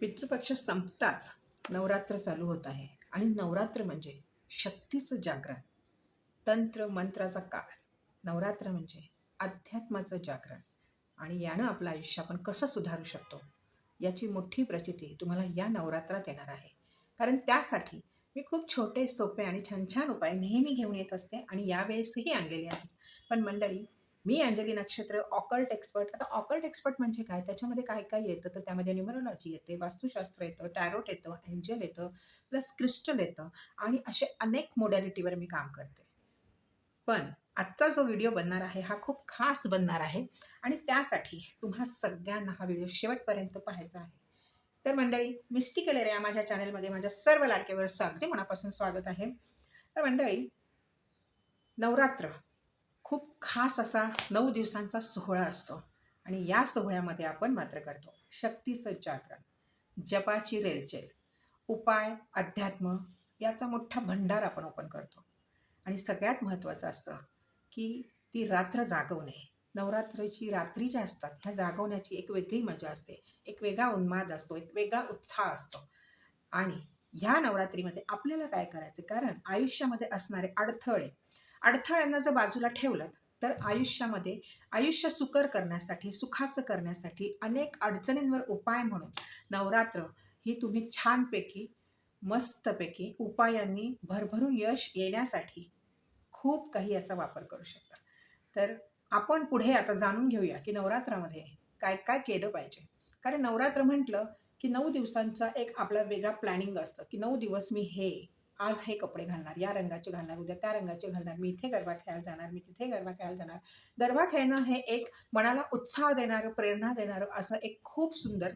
पितृपक्ष संपताच नवरात्र चालू होत आहे आणि नवरात्र म्हणजे शक्तीचं जागरण, तंत्र मंत्राचा काळ. नवरात्र म्हणजे अध्यात्माचं जागरण आणि यानं आपलं आयुष्य आपण कसं सुधारू शकतो याची मोठी प्रचिती तुम्हाला या नवरात्रात येणार आहे. कारण त्यासाठी मी खूप छोटे सोपे आणि छान छान उपाय नेहमी घेऊन येत असते आणि यावेळेसही आणलेले आहेत. पण मंडळी, मी अंजली नक्षत्र ऑकल्ट एक्सपर्ट. आता ऑकल्ट एक्सपर्ट म्हणजे काय, त्याच्यामध्ये काय काय येतं तर त्यामध्ये न्यूमरोलॉजी येते, वास्तुशास्त्र येतं, टॅरोट येतं, एंजल येतं, प्लस क्रिस्टल येतं आणि असे अनेक मोडॅलिटीवर मी काम करते. पण आजचा जो व्हिडिओ बनणार आहे हा खूप खास बनणार आहे आणि त्यासाठी तुम्हा सगळ्यांना हा व्हिडिओ शेवटपर्यंत पाहायचा आहे. तर मंडळी, मिस्टिकल एरिया माझ्या चॅनलमध्ये माझ्या सर्व लाडक्यावर अगदी मनापासून स्वागत आहे. तर मंडळी, नवरात्र खूप खास असा 9 दिवसांचा सोहळा असतो आणि या सोहळ्यामध्ये आपण मात्र करतो शक्तीचं जागरण, जपाची रेलचेल, उपाय, अध्यात्म याचा मोठा भंडार आपण ओपन करतो. आणि सगळ्यात महत्त्वाचं असतं की ती रात्र जागवणे. नवरात्रीची रात्री ज्या असतात ह्या जागवण्याची एक वेगळी मजा असते, एक वेगळा उन्माद असतो, एक वेगळा उत्साह असतो. आणि ह्या नवरात्रीमध्ये आपल्याला काय करायचं, कारण आयुष्यामध्ये असणारे अडथळ्यांना जर बाजूला ठेवलं तर आयुष्य सुकर करण्यासाठी, सुखाचं करण्यासाठी अनेक अडचणींवर उपाय म्हणून नवरात्र ही तुम्ही छानपैकी, मस्तपैकी उपायांनी भरभरून यश येण्यासाठी खूप काही याचा वापर करू शकता. तर आपण पुढे आता जाणून घेऊया की नवरात्रामध्ये काय काय केलं पाहिजे. कारण नवरात्र म्हटलं की 9 दिवसांचा एक आपला वेगळा प्लॅनिंग असतं की 9 दिवस मी आज हे कपडे घालणार, या रंगाचे घालणार, उद्या त्या रंगाचे घालणार, मी इथे गरबा खेळायला जाणार, मी तिथे गरबा खेळायला जाणार. गरबा खेळणं हे एक मनाला उत्साह देणारं, प्रेरणा देणारं असं एक खूप सुंदर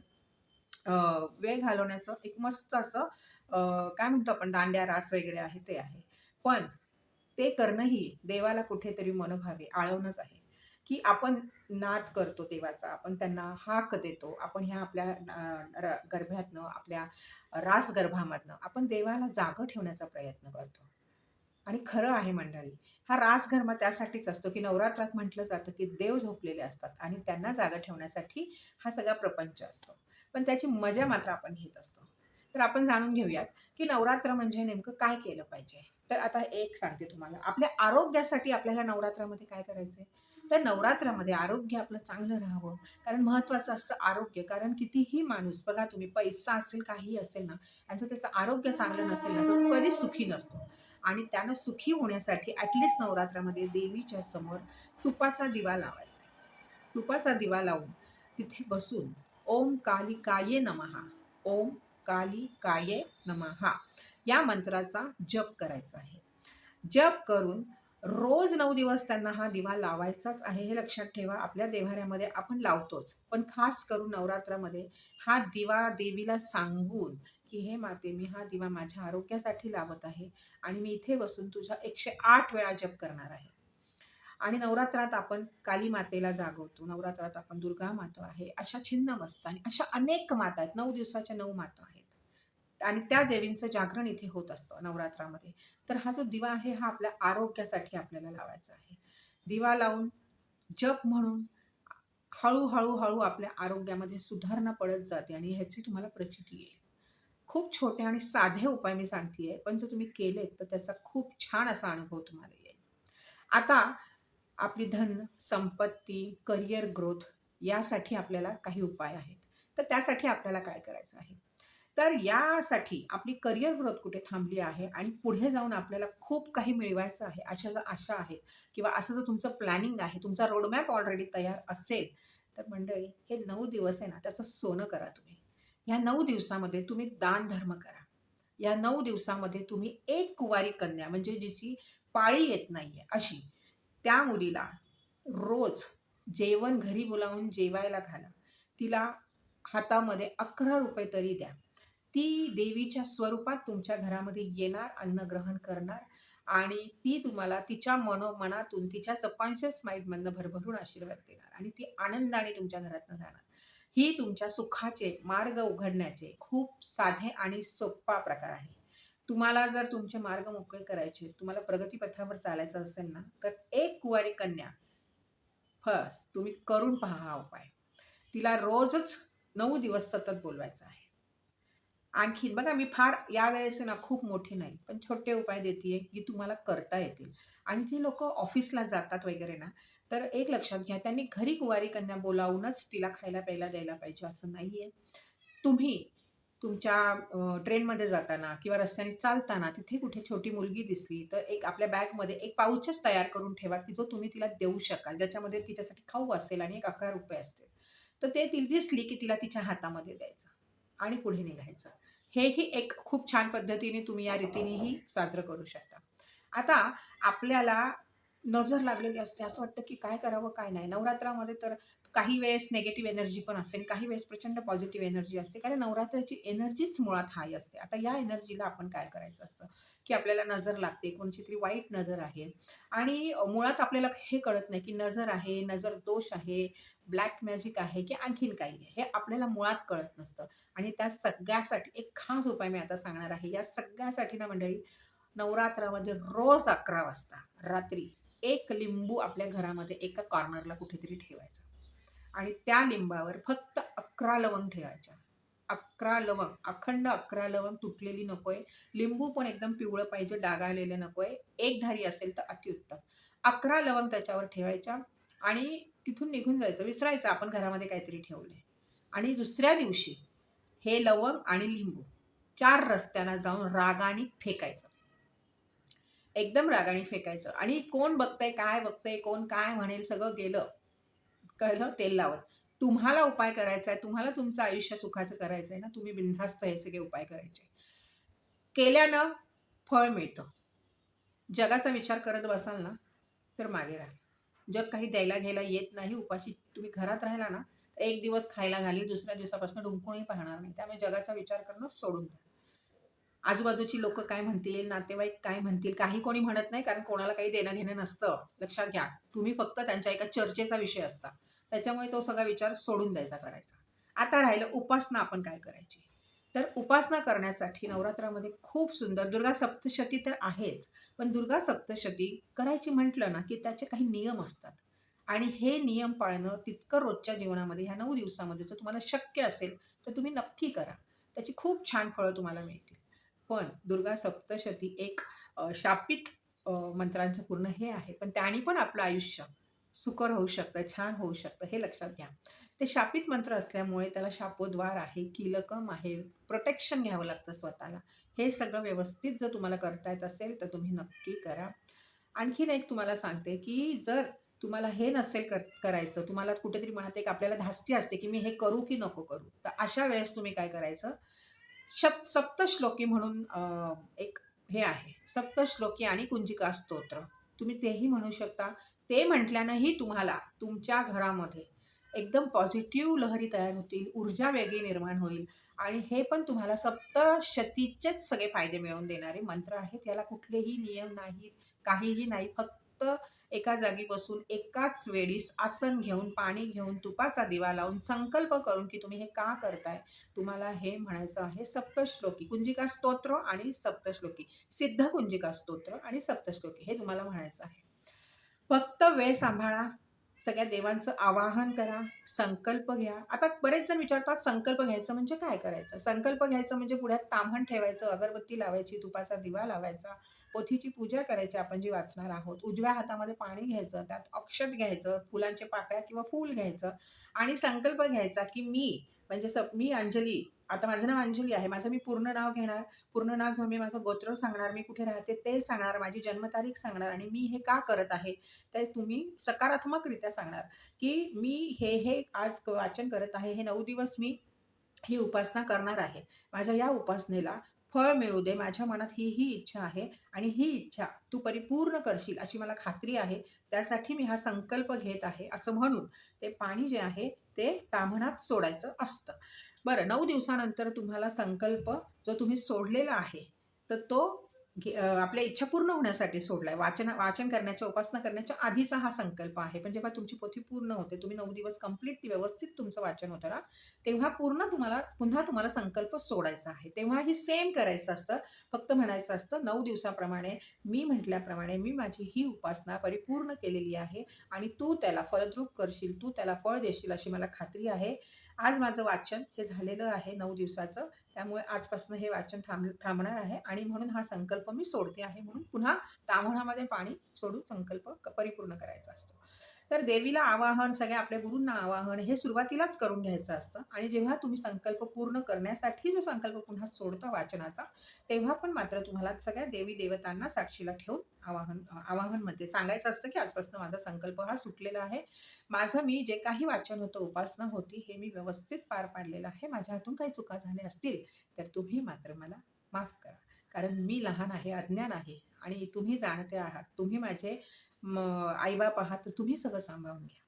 वेळ घालवण्याचं एक मस्त असं काय म्हणतो आपण, दांड्या रास वगैरे आहे ते आहे. पण ते करणंही देवाला कुठेतरी मनोभावे आळवणंच आहे. की आपण नाद करतो देवाचा, आपण त्यांना हाक देतो, आपण ह्या आपल्या गर्भातनं, आपल्या रासगर्भामधनं आपण देवाला जागं ठेवण्याचा प्रयत्न करतो. आणि खरं आहे मंडळी, हा रासगर्भ त्यासाठीच असतो की नवरात्रात म्हटलं जातं की देव झोपलेले असतात आणि त्यांना जागं ठेवण्यासाठी हा सगळा प्रपंच असतो. पण त्याची मजा मात्र आपण घेत असतो. तर आपण जाणून घेऊयात की नवरात्र म्हणजे नेमकं काय केलं पाहिजे. तर आता एक सांगते तुम्हाला, आपल्या आरोग्यासाठी आपल्याला नवरात्रामध्ये काय करायचंय. तर नवरात्रामध्ये आरोग्य आपलं चांगलं राहावं, कारण महत्त्वाचं असतं आरोग्य. कारण कितीही माणूस बघा तुम्ही, पैसा असेल, काही असेल ना, आणि जर त्याचं आरोग्य चांगलं नसेल ना तर तो कधीच सुखी नसतो. आणि त्यानं सुखी होण्यासाठी ॲटलिस्ट नवरात्रामध्ये देवीच्या समोर तुपाचा दिवा लावायचा. तुपाचा दिवा लावून तिथे बसून ओम कालिकाये नमः, ओम कालिकाये नमः या मंत्राचा जप करायचा आहे. जप करून रोज 9 दिवस त्यांना हा दिवा लावायचाच आहे. हे लक्षात ठेवा. आपल्या देव्हाऱ्यामध्ये आपण लावतोच, पण खास करून नवरात्रामध्ये हा दिवा देवीला सांगून की हे माते, मी हा दिवा माझ्या आरोग्यासाठी लावत आहे आणि मी इथे बसून तुझा 108 वेळा जप करणार आहे. आणि नवरात्रात आपण काली मातेला जागवतो, नवरात्रात आपण दुर्गा माता आहे, अशा छिन्नमस्ता आणि अशा अनेक माता आहेत. 9 दिवसाच्या 9 माता आहेत आणि त्या देवींचं जागरण इथे होत असतं नवरात्रामध्ये. तर हा जो दिवा आहे हा आपल्या आरोग्यासाठी आपल्याला लावायचा आहे. दिवा लावून जप म्हणून हळूहळू आपल्या आरोग्यामध्ये सुधारणा पडत जाते आणि ह्याची तुम्हाला प्रचिती येईल. खूप छोटे आणि साधे उपाय मी सांगतेय, पण जर तुम्ही केलेत तर त्याचा खूप छान असा अनुभव तुम्हाला येईल. आता आपली धन, संपत्ती, करिअर ग्रोथ यासाठी आपल्याला काही उपाय आहेत. तर त्यासाठी आपल्याला काय करायचं आहे. तर यासाठी आपली करिअर ग्रोथ कुठे थांबली आहे आणि पुढे जाऊन आपल्याला खूप काही मिळवायचं आहे, अशा जर आशा आहेत किंवा असं जर तुमचं प्लॅनिंग आहे, तुमचा रोडमॅप ऑलरेडी तयार असेल, तर मंडळी हे 9 दिवस आहे ना, त्याचं सोनं करा तुम्ही. ह्या 9 दिवसामध्ये तुम्ही दान धर्म करा. या 9 दिवसामध्ये तुम्ही एक कुवारी कन्या, म्हणजे जिची पाळी येत नाहीये अशी, त्या मुलीला रोज जेवण घरी बोलावून जेवायला घाला. तिला हातामध्ये 11 रुपये तरी द्या. ती देवीच्या स्वरूपात तुमच्या घरामध्ये येणार, अन्न ग्रहण करणार आणि ती तुम्हाला तिच्या मनोमनातून, तिच्या सबकॉन्शियस माइंडमधनं भरभरून आशीर्वाद देणार आणि ती आनंदाने तुमच्या घरातनं जाणार. ही तुमच्या सुखाचे मार्ग उघडण्याचे खूप साधे आणि सोपा प्रकार आहे. तुम्हाला जर तुमचे मार्ग मोकळे करायचे, तुम्हाला प्रगतीपथावर चालायचं असेल ना, तर एक कुवारी कन्या फर्स्ट तुम्ही करून पहा हा उपाय. तिला रोजच 9 दिवस सतत बोलवायचं आहे. आणखीन बघा, मी फार यावेळेस ना खूप मोठी नाही, पण छोटे उपाय देते की तुम्हाला करता येतील. आणि जी लोकं ऑफिसला जातात वगैरे ना, तर एक लक्षात घ्या, त्यांनी घरी कुवारी कन्या बोलावूनच तिला खायला प्यायला द्यायला पाहिजे असं नाहीये. तुम्ही तुमच्या ट्रेनमध्ये जाताना किंवा रस्त्याने चालताना तिथे कुठे छोटी मुलगी दिसली, तर एक आपल्या बॅगमध्ये एक पाउचच तयार करून ठेवा, की जो तुम्ही तिला देऊ शकाल, ज्याच्यामध्ये तिच्यासाठी खाऊ असेल आणि एक ₹11 असतील. तर ते ती दिसली, की तिला तिच्या हातामध्ये द्यायचं आणि पुढे निघायचं. हेही एक खूप छान पद्धतीने तुम्ही या रीतीनेही साजरं करू शकता. आता आपल्याला नजर लागलेली असते, असं वाटतं की काय करावं काय नाही. नवरात्रामध्ये तर काही वेळेस निगेटिव्ह एनर्जी पण असते आणि काही वेळेस प्रचंड पॉझिटिव्ह एनर्जी असते, कारण नवरात्राची एनर्जीच मुळात हाय असते. आता या एनर्जीला आपण काय करायचं असतं, की आपल्याला नजर लागते, कोणची तरी वाईट नजर आहे आणि मुळात आपल्याला हे कळत नाही की नजर आहे, नजर दोष आहे, ब्लॅक मॅजिक आहे की आणखीन काही आहे, हे आपल्याला मुळात कळत नसतं. आणि त्या सगळ्यासाठी एक खास उपाय मी आता सांगणार आहे. या सगळ्यासाठी ना मंडळी, नवरात्रामध्ये रोज 11 वाजता रात्री एक लिंबू आपल्या घरामध्ये एका कॉर्नरला कुठेतरी ठेवायचा आणि त्या लिंबावर फक्त 11 लवंग ठेवायच्या. 11 लवंग, अखंड 11 लवंग, तुटलेली नकोय. लिंबू पण एकदम पिवळं पाहिजे, डागाळलेलं नकोय. एकधारी असेल तर अतिउत्तम. 11 लवंग त्याच्यावर ठेवायच्या आणि तिथून निघून जायचं, विसरायचं आपण घरामध्ये काहीतरी ठेवलंय. आणि दुसऱ्या दिवशी हे लवंग आणि लिंबू 4 रस्त्याला जाऊन रागाने फेकायचं. एकदम रागाने फेकायचं आणि कोण बघतंय, काय बघतंय, कोण काय म्हणेल, सगळं गेलं. कळलं? तेल लावत. तुम्हाला उपाय करायचा आहे, तुम्हाला तुमचं आयुष्य सुखाचं करायचं आहे ना, तुम्ही बिनधास्त हे सगळे उपाय करायचे. केल्यानं फळ मिळतं. जगाचा विचार करत बसाल ना, तर मागे राहाल. जग काही द्यायला घ्यायला येत नाही. उपाशी तुम्ही घरात राहिला ना, एक दिवस खायला घालील, दुसऱ्या दिवसापासून डुंकूनही पाहणार नाही. त्यामुळे जगाचा विचार करणं सोडून द्या. आजूबाजूची लोकं काय म्हणतील, नातेवाईक काय म्हणतील, काही कोणी म्हणत नाही, कारण कोणाला काही देणं-घेणं नसतं. लक्षात घ्या. तुम्ही फक्त त्यांच्या एका चर्चेचा विषय असता. त्याच्यामुळे तो सगळा विचार सोडून द्यायचा, करायचा. आता राहिलं उपासना आपण काय करायची? तर उपासना करण्यासाठी नवरात्रामध्ये खूप सुंदर दुर्गा सप्तशती तर आहेच, पण दुर्गा सप्तशती करायची म्हटलं ना, की त्याचे काही नियम असतात आणि हे नियम पाळणं तितकं रोजच्या जीवनामध्ये ह्या 9 दिवसामध्ये जर तुम्हाला शक्य असेल, तर तुम्ही नक्की करा. त्याची खूप छान फळं तुम्हाला मिळतील. पण दुर्गा सप्तशती एक शापित मंत्रांचं पूर्ण हे आहे, पण त्याने पण आपलं आयुष्य सुकर होऊ शकतं, छान होऊ शकतं, हे लक्षात घ्या. ते शापित मंत्र असल्यामुळे त्याला शापोद्वार आहे, कीलकम आहे, प्रोटेक्शन घ्यावं लागतं स्वतःला. हे सगळं व्यवस्थित जर तुम्हाला करता येत असेल, तर तुम्ही नक्की करा. आणखीन एक तुम्हाला सांगते, की जर तुम्हाला हे नसेल करायचं, तुम्हाला कुठेतरी मनात एक आपल्याला धास्ती असते, की मी हे करू की नको करू? तर अशा वेळेस तुम्ही काय करायचं, सप्तश्लोकी म्हणून एक हे आहे, सप्तश्लोकी आणि कुंजिका स्तोत्र. तुम्ही तेही म्हणू शकता. ते म्हटल्यानंही तुम्हाला तुमच्या घरामध्ये एकदम पॉझिटिव्ह लहरी तयार होतील, ऊर्जा वेगळी निर्माण होईल आणि हे पण तुम्हाला सप्तशतीचेच सगळे फायदे मिळवून देणारे मंत्र आहेत. याला कुठलेही नियम नाहीत, काहीही नाही. फक्त एका जागी बसून एकाच वेळीस आसन घेऊन, पाणी घेऊन, तुपाचा दिवा लावून संकल्प करून, की तुम्ही हे का करताय? तुम्हाला हे म्हणायचं आहे सप्तश्लोकी कुंजिका स्तोत्र आणि सप्तश्लोकी, सिद्ध कुंजिका स्तोत्र आणि सप्तश्लोकी, हे तुम्हाला म्हणायचं आहे. फक्त वेळ सांभाळा, सगळ्या देवांचं आवाहन करा, संकल्प घ्या. आता बरेच जण विचारतात, संकल्प घ्यायचं म्हणजे काय करायचं? संकल्प घ्यायचं म्हणजे पुढ्यात ताम्हण ठेवायचं, अगरबत्ती लावायची, तुपाचा दिवा लावायचा, पोथीची पूजा करायची आपण जी वाचणार आहोत. उजव्या हातामध्ये पाणी घ्यायचं, त्यात अक्षत घ्यायचं, फुलांच्या पाकळ्या किंवा फूल घ्यायचं आणि संकल्प घ्यायचा, की म्हणजे मी अंजली, आता माझं नाव अंजली आहे, माझं मी पूर्ण नाव घेणार, पूर्ण नाव घेऊन मी माझं गोत्र सांगणार, मी कुठे राहते ते सांगणार, माझी जन्मतारीख सांगणार आणि मी हे का करत आहे, तर तुम्ही सकारात्मकरित्या सांगणार, की मी हे आज वाचन करत आहे, हे 9 दिवस मी ही उपासना करणार आहे. माझ्या या उपासनेला फळ मिळू दे. माझ्या मनात ही इच्छा आहे आणि ही इच्छा तू परिपूर्ण करशील अशी मला खात्री आहे. त्यासाठी मी हा संकल्प घेत आहे, असं म्हणून ते पाणी जे आहे ते ताम्हणात सोडायचं असतं. बरं, 9 दिवसानंतर तुम्हाला संकल्प जो तुम्ही सोडलेला आहे, तर तो आपल्या इच्छा पूर्ण होण्यासाठी सोडलाय. वाचन करण्याच्या, उपासना करण्याच्या आधीचा हा संकल्प आहे. पण जेव्हा तुमची पोथी पूर्ण होते, तुम्ही 9 दिवस कंप्लीट ती व्यवस्थित तुमचं वाचन होतं ना, तेव्हा पुन्हा तुम्हाला संकल्प सोडायचा आहे. तेव्हाही सेम करायचं असतं. फक्त म्हणायचं असतं 9 दिवसाप्रमाणे मी म्हटल्याप्रमाणे मी माझी ही उपासना परिपूर्ण केलेली आहे आणि तू त्याला फलद्रूप करशील, तू त्याला फळ देशील अशी मला खात्री आहे आज माझं वाचन हे झालेलं आहे 9 दिवसाचं, त्यामुळे आजपासून हे वाचन थांबणार आहे आणि म्हणून हा संकल्प मी सोडते आहे. म्हणून पुन्हा ताम्हणामध्ये पाणी सोडून संकल्प परिपूर्ण करायचा असतो. तर देवीला आवाहन, सगळ्या आपल्या गुरूंना आवाहन हे सुरुवातीलाच करून घ्यायचं असतं आणि जेव्हा तुम्ही संकल्प पूर्ण करण्यासाठी जो संकल्प पुन्हा सोडता वाचनाचा, तेव्हा पण मात्र तुम्हाला सगळ्या देवी देवतांना साक्षीला ठेवून आवाहनमध्ये सांगायचं असतं की आजपासून माझा संकल्प हा सुटलेला आहे. माझं मी जे काही वाचन होतं, उपासना होती, हे मी व्यवस्थित पार पाडलेलं आहे. माझ्या हातून काही चुका झाल्या असतील तर तुम्ही मात्र मला माफ करा. कारण मी लहान आहे, अज्ञान आहे आणि तुम्ही जाणते आहात. तुम्ही माझे आई-बाप आहात, तर तुम्ही सगळं सांभाळून घ्या.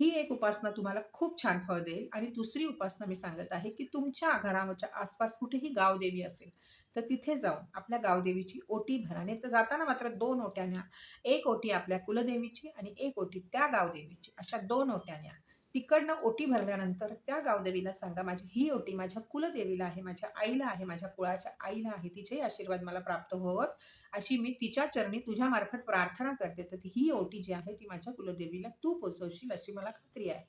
ही एक उपासना तुम्हाला खूप छान फळ देईल. आणि दुसरी उपासना मी सांगत आहे की तुमच्या घराच्या आसपास कुठेही गावदेवी असेल तर तिथे जाऊन आपल्या गावदेवीची ओटी भरा. नाही तर जाताना मात्र 2 ओट्या न्या. एक ओटी आपल्या कुलदेवीची आणि एक ओटी त्या गावदेवीची, अशा 2 ओट्या न्या. तिकडनं ओटी भरल्यानंतर त्या गावदेवीला सांगा, माझी ही ओटी माझ्या कुलदेवीला आहे, माझ्या आईला आहे, माझ्या कुळाच्या आईला आहे, तिचेही आशीर्वाद मला प्राप्त होवोत अशी मी तिच्या चरणी तुझ्या मार्फत प्रार्थना करते. तर ही ओटी जी आहे ती माझ्या कुलदेवीला तू पोचवशील अशी मला खात्री आहे.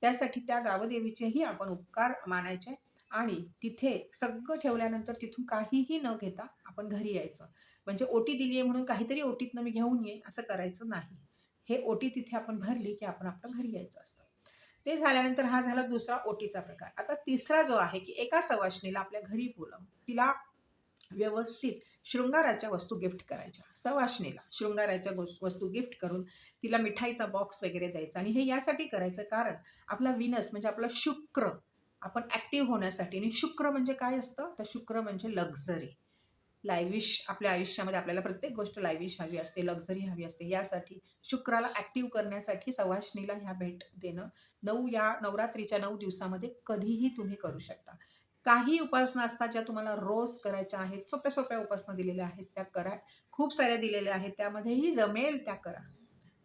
त्यासाठी त्या गावदेवीचेही आपण उपकार मानायचे आणि तिथे सगळं ठेवल्यानंतर तिथून काहीही न घेता आपण घरी यायचं. म्हणजे ओटी दिली आहे म्हणून काहीतरी ओटीतनं मी घेऊन येईन असं करायचं नाही. हे ओटी तिथे आपण भरली की आपण आपलं घरी यायचं असतं. ते झाल्यानंतर हा झाला दुसरा ओटीचा प्रकार. आता तिसरा जो आहे की एका सवाष्णीला आपल्या घरी बोलावून तिला व्यवस्थित शृंगाराच्या वस्तू गिफ्ट करायच्या. सवाष्णीला शृंगाराच्या वस्तू गिफ्ट करून तिला मिठाईचा बॉक्स वगैरे द्यायचा. आणि हे यासाठी करायचं कारण आपला विनस म्हणजे आपला शुक्र आपण ॲक्टिव्ह होण्यासाठी. आणि शुक्र म्हणजे काय असतं, तर शुक्र म्हणजे लक्झरी, लायविश. आपल्या आयुष्यामध्ये आपल्याला प्रत्येक गोष्ट लायविश हवी असते, लक्झरी हवी असते. यासाठी शुक्राला ॲक्टिव्ह करण्यासाठी सवाष्णीला ह्या भेट देणं या नवरात्रीच्या 9 दिवसामध्ये कधीही तुम्ही करू शकता. काही उपासना असतात ज्या तुम्हाला रोज करायच्या आहेत. सोप्या सोप्या उपासना दिलेल्या आहेत त्या करा. खूप साऱ्या दिलेल्या आहेत, त्यामध्येही जमेल त्या करा,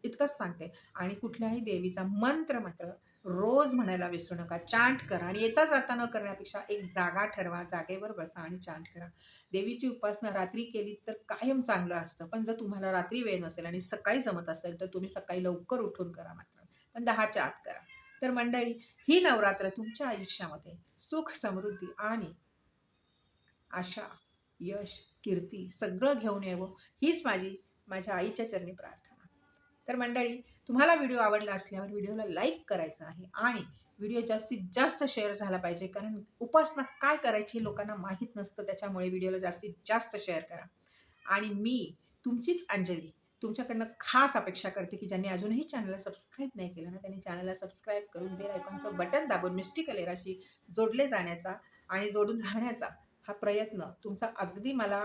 इतकंच सांगते. आणि कुठल्याही देवीचा मंत्र मात्र रोज म्हणायला विसरू नका. चांट करा आणि येता जाता न करण्यापेक्षा एक जागा ठरवा, जागेवर बसा आणि चांट करा. देवीची उपासना रात्री केली तर कायम चांगलं असतं. पण जर तुम्हाला रात्री वेळ नसेल आणि सकाळी जमत असेल तर तुम्ही सकाळी लवकर उठून करा मात्र, पण 10च्या आत करा. तर मंडळी, ही नवरात्र तुमच्या आयुष्यामध्ये सुख, समृद्धी आणि आशा, यश, कीर्ती सगळं घेऊन यावं हीच माझ्या आईच्या चरणी प्रार्थना. तर मंडळी, तुम्हाला व्हिडिओ आवडला असल्यावर व्हिडिओला लाईक करायचं आहे आणि व्हिडिओ जास्तीत जास्त शेअर झाला पाहिजे. कारण उपासना काय करायची लोकांना माहीत नसतं, त्याच्यामुळे व्हिडिओला जास्तीत जास्त शेअर करा. आणि मी तुमचीच अंजली तुमच्याकडनं खास अपेक्षा करते की ज्यांनी अजूनही चॅनलला सबस्क्राईब नाही केलं ना, त्यांनी चॅनलला सबस्क्राईब करून बेल आयकॉनचं बटन दाबून मिस्टिकल एराशी जोडले जाण्याचा आणि जोडून राहण्याचा हा प्रयत्न तुमचा अगदी मला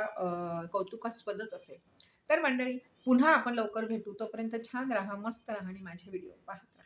कौतुकास्पदच असेल. तर मंडळी, पुन्हा आपण लवकर भेटू. तोपर्यंत छान राहा, मस्त राहा आणि माझे व्हिडिओ पाहत राहा.